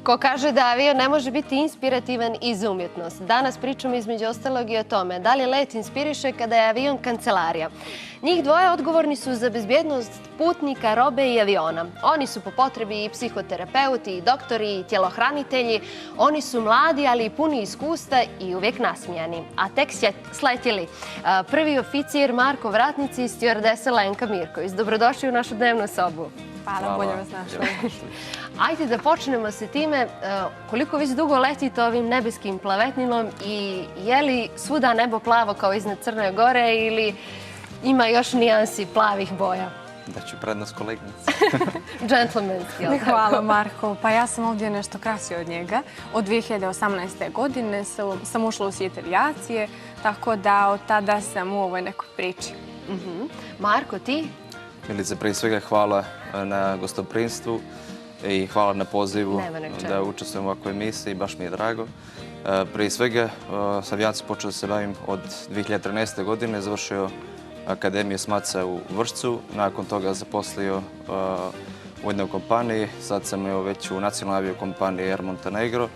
Ko kaže da avion ne može biti inspirativan i za umjetnost. Danas pričamo između ostalog i o tome da li let inspiriše kada je avion kancelarija. Njih dvoje odgovorni su za bezbjednost putnika, robe i aviona. Oni su po potrebi i psihoterapeuti, i doktori, i tjelohranitelji. Oni su mladi, ali i puni iskustva i uvijek nasmijani. A tek sletjeli prvi oficir Marko Vratnici i stjuardesa Lenka Mirković. Dobrodošli u našu dnevnu sobu. Hvala, bolje vas našli. Ajde da počnemo sa time koliko već dugo letite ovim nebeskim plavetnilom i je li svuda nebo plavo kao iznad Crne Gore ili ima još nijansi plavih boja? Da ću prednost kolegnici. Džentlmenski, jel' tako? Hvala, Marko. Pa ja sam ovdje nešto krasio od njega. Od 2018. godine sam ušla u svijet avijacije, tako da od tada sam u ovoj nekoj priči. Marko, ti? Milice, prije svega hvala na gostoprinstvu i hvala na pozivu da učestvujem u ovakvoj emisiji, baš mi je drago. Prije svega, s avijacijom počeo da se bavim od 2013. godine, završio Akademiju SMAC-a u Vršcu, nakon toga zaposlio u jednoj kompaniji, sad sam već u nacionalnoj aviokompaniji Air Montenegro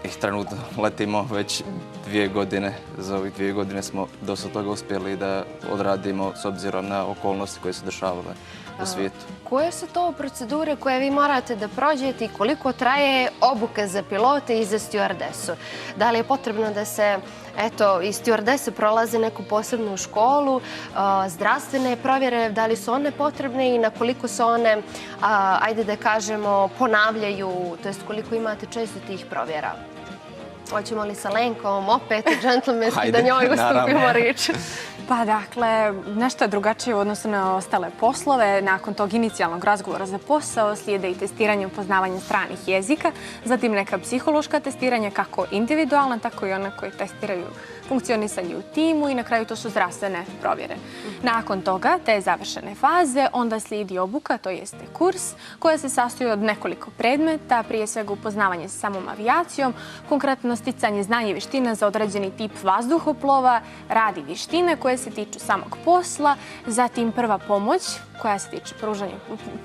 i trenutno letimo već 2 godine. Za ovih 2 godine smo dosta toga uspjeli da odradimo s obzirom na okolnosti koje se dešavale u svijetu. Koje su to procedure koje vi morate da prođete i koliko traje obuka za pilote i za stjuardesu? Da li je potrebno da se i stjuardese prolaze neku posebnu školu, zdravstvene provjere, da li su one potrebne i na koliko se one, ajde da kažemo, ponavljaju, to jest koliko imate često tih provjera? Hoćemo li sa Lenkom opet džentlmenski da njoj ustupimo riječ? Pa dakle, nešto je drugačije u odnosu na ostale poslove. Nakon tog inicijalnog razgovora za posao slijede i testiranje upoznavanja stranih jezika, zatim neka psihološka testiranja, kako individualna, tako i ona koji testiraju funkcionisanje u timu i na kraju to su zdravstvene provjere. Nakon toga, te završene faze, onda slijedi obuka, to jeste kurs, koja se sastoji od nekoliko predmeta, prije svega upoznavanje sa samom avijacijom, konkretno sticanje znanja i vještina za određeni tip vazduhoplova, rad i vještine koje se tiču samog posla, zatim prva pomoć koja se tiče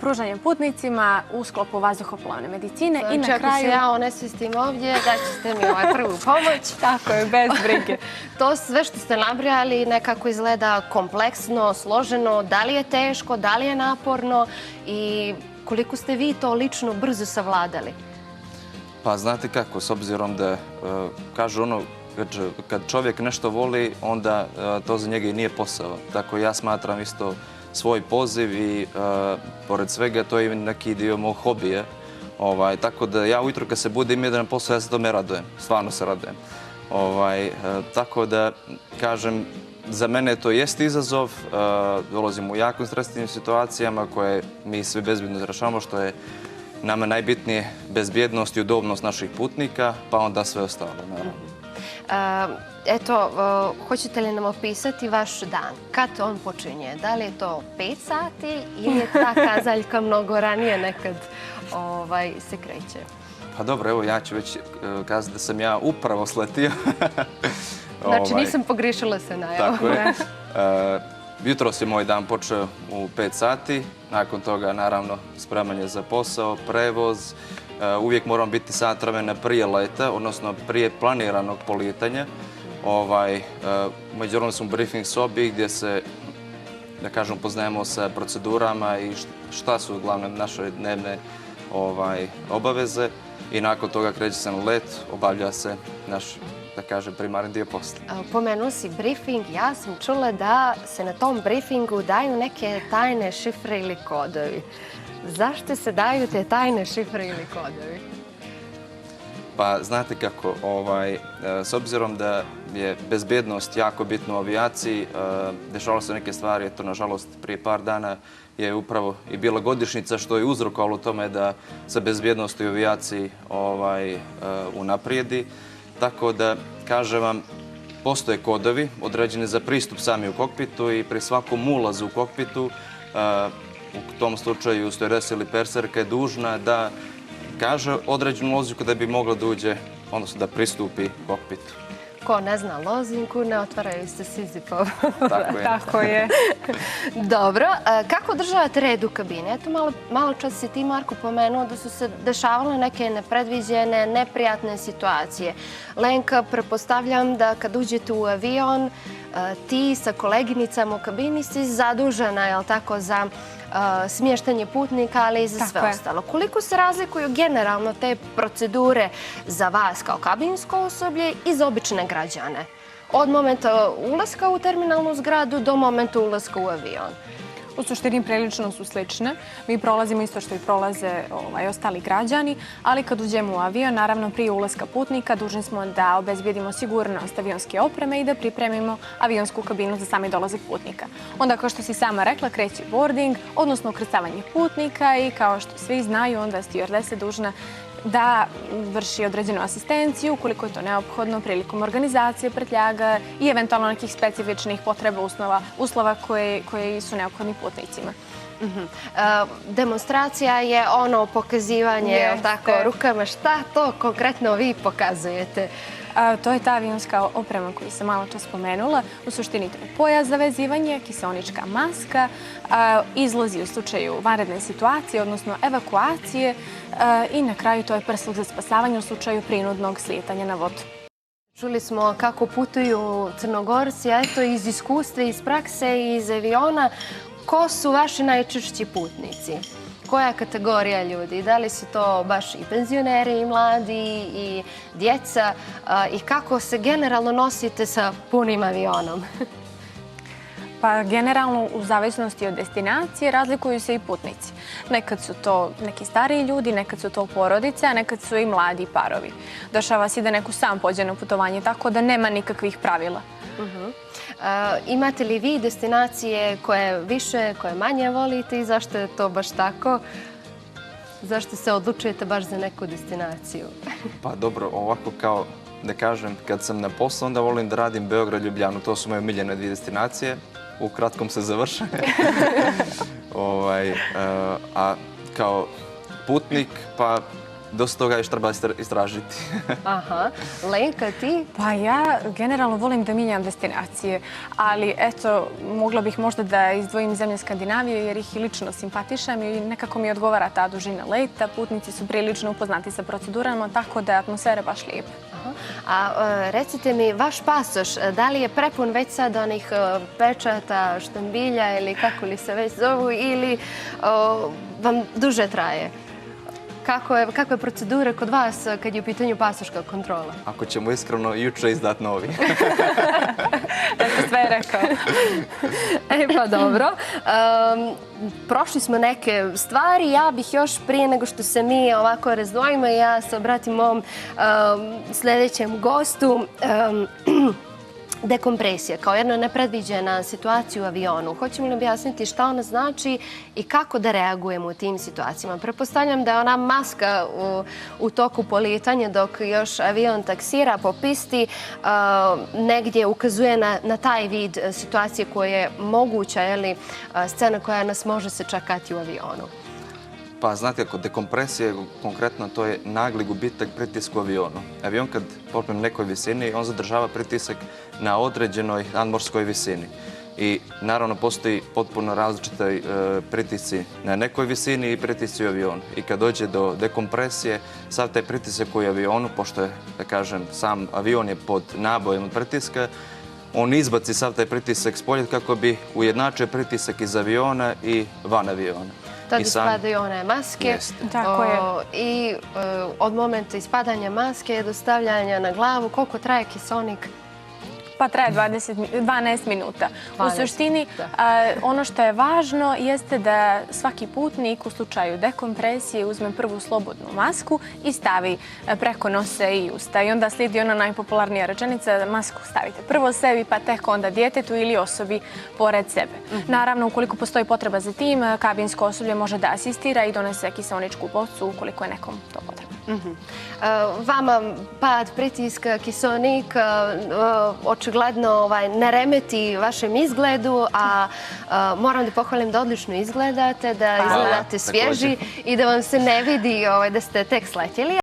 pružanja putnicima u sklopu vazduhoplovne medicine i na kraju... Znači, ako se ja onesvistim ovdje, da ćete mi prvu pomoć. Tako je, bez brige. To sve što ste nabrajali nekako izgleda kompleksno, složeno. Da li je teško, da li je naporno i koliko ste vi to lično brzo savladali? Pa znate kako, s obzirom da kažu ono, kad čovjek nešto voli, onda to za njega i nije posao. Tako ja smatram isto svoj poziv i pored svega to je neki dio mog hobija. Tako da ja ujutro kad se budim jedan posao, ja se tome radujem. Stvarno se radujem. Tako da, kažem, za mene to jest izazov. Dolazim u jako stresnim situacijama koje mi sve bezbjedno izrašavamo, što je nama najbitnije bezbjednost i udobnost naših putnika, pa onda sve ostalo, naravno. Eto, hoćete li nam opisati vaš dan? Kad on počinje? Da li je to 5 sati ili je ta kazaljka mnogo ranije nekad se kreće? Pa dobro, evo ja ću već kazati da sam ja upravo sletio. Znači nisam pogrišila se najavu. Tako je. Jutros je moj dan počeo u 5 sati. Nakon toga, naravno, spremanje za posao, prevoz. Uvijek moram biti sat vremena prije leta, odnosno prije planiranog polijetanja. Međutim sam u briefing sobi gdje se, da kažem, poznajemo sa procedurama i šta su glavne naše dnevne obaveze. I nakon toga kreće se na let, obavlja se naš, da kažem, primarni dio posla. Pomenuo si briefing. Ja sam čula da se na tom briefingu daju neke tajne šifre ili kodovi. Zašto se daju te tajne šifre ili kodovi? Pa znate kako, s obzirom da je bezbjednost jako bitna u avijaciji, dešavalo se neke stvari, eto nažalost prije par dana je upravo i bila godišnjica što je uzrokovalo tome da se bezbjednost u avijaciji unaprijedi. Tako da, kažem vam, postoje kodovi određeni za pristup sami u kokpitu i pri svakom ulazu u kokpitu, u tom slučaju stjuardesa ili perserka je dužna da kaže određenu loziku da bi mogla da uđe, odnosno da pristupi kokpitu. Ko ne zna lozinku, ne otvaraju se Sizifov. Tako je. Tako je. Dobro, kako održavate red u kabini? Eto, malo čas si ti, Marko, pomenuo da su se dešavale neke nepredviđene, neprijatne situacije. Lenka, pretpostavljam da kad uđete u avion, ti sa koleginicama u kabini si zadužena, jel tako, za smještanje putnika, ali i za sve ostalo. Koliko se razlikuju generalno te procedure za vas kao kabinsko osoblje i za obične građane? Od momenta ulaska u terminalnu zgradu do momenta ulaska u avion. U suštini prilično su slične. Mi prolazimo isto što i prolaze ostali građani, ali kad uđemo u avion, naravno prije ulaska putnika, dužni smo da obezbijedimo sigurnost avionske opreme i da pripremimo avionsku kabinu za sami dolazak putnika. Onda, kao što si sama rekla, kreće boarding, odnosno ukrcavanje putnika i kao što svi znaju, onda je stewardesa dužna da vrši određenu asistenciju ukoliko je to neophodno prilikom organizacije prtljaga i eventualno nekih specifičnih potreba uslova koji su neophodni putnicima. Demonstracija je ono pokazivanje rukama. Šta to konkretno vi pokazujete? To je ta avionska oprema koju sam malo čas spomenula. U suštini to je pojas za vezivanje, kiseonička maska, izlozi u slučaju vanredne situacije, odnosno evakuacije i na kraju to je prsluk za spasavanje u slučaju prinudnog slijetanja na vodu. Čuli smo kako putuju Crnogorci, a eto iz iskustva, iz prakse i iz aviona. Ko su vaši najčešći putnici? Koja kategorija ljudi? Da li su to baš i penzioneri, i mladi, i djeca? I kako se generalno nosite sa punim avionom? Pa generalno u zavisnosti od destinacije razlikuju se i putnici. Nekad su to neki stariji ljudi, nekad su to porodice, a nekad su i mladi parovi. Dešava se da neko sam pođe na putovanje, tako da nema nikakvih pravila. Imate li vi destinacije koje više, koje manje volite i zašto je to baš tako? Zašto se odlučujete baš za neku destinaciju? Pa dobro, ovako kao da kažem, kad sam na poslu, onda volim da radim Beograd, Ljubljanu. To su moje omiljene dvije destinacije. U kratkom se završa. A kao putnik, pa dosta toga još treba istražiti. Aha. Lenka, ti? Pa ja generalno volim da mijenjam destinacije, ali eto, mogla bih možda da izdvojim zemlje Skandinavije jer ih i lično simpatišem i nekako mi odgovara ta dužina leta. Putnici su prilično upoznati sa procedurama, tako da je atmosfera baš lijepa. A recite mi, vaš pasoš, da li je prepun već sad onih pečata, štambilja ili kako li se već zovu ili vam duže traje? Kakve procedure kod vas kad je u pitanju pasoška kontrola? Ako ćemo iskreno, juče izdat novi. Eto, sve je rekao. Pa dobro. Prošli smo neke stvari. Ja bih još prije nego što se mi ovako razdvojimo, ja se obratim mom sljedećem gostu. Dekompresija kao jedna nepredviđena situacija u avionu. Hoćemo li objasniti šta ona znači i kako da reagujemo u tim situacijama? Pretpostavljam da je ona maska u toku polijetanja dok još avion taksira po pisti negdje ukazuje na taj vid situacije koja je moguća, ili scena koja nas može se čakati u avionu. Pa znate, kod dekompresije konkretno to je nagli gubitak pritiska u avionu. Avion kad popne na nekoj visini, on zadržava pritisak na određenoj nadmorskoj visini. I naravno postoji potpuno različite pritisci na nekoj visini i pritisci u avionu. I kad dođe do dekompresije, sav taj pritisak u avionu, pošto je, da kažem, sam avion je pod nabojem od pritiska, on izbaci sav taj pritisak s polja kako bi ujednačio pritisak iz aviona i van aviona. Tad ispadaju one maske i od momenta ispadanja maske do stavljanja na glavu, koliko traje kiseonik? Pa traje 12 minuta. U suštini, ono što je važno jeste da svaki putnik u slučaju dekompresije uzme prvu slobodnu masku i stavi preko nosa i usta. I onda slijedi ona najpopularnija rečenica da masku stavite prvo sebi, pa tek onda djetetu ili osobi pored sebe. Naravno, ukoliko postoji potreba za tim, kabinsko osoblje može da asistira i donese kiseoničku bocu ukoliko je nekom to potrebno. Vama pad pritiska, kiseonik očigledno ne remeti vašem izgledu, a moram da pohvalim da odlično izgledate, da izgledate svježi i da vam se ne vidi da ste tek sletjeli.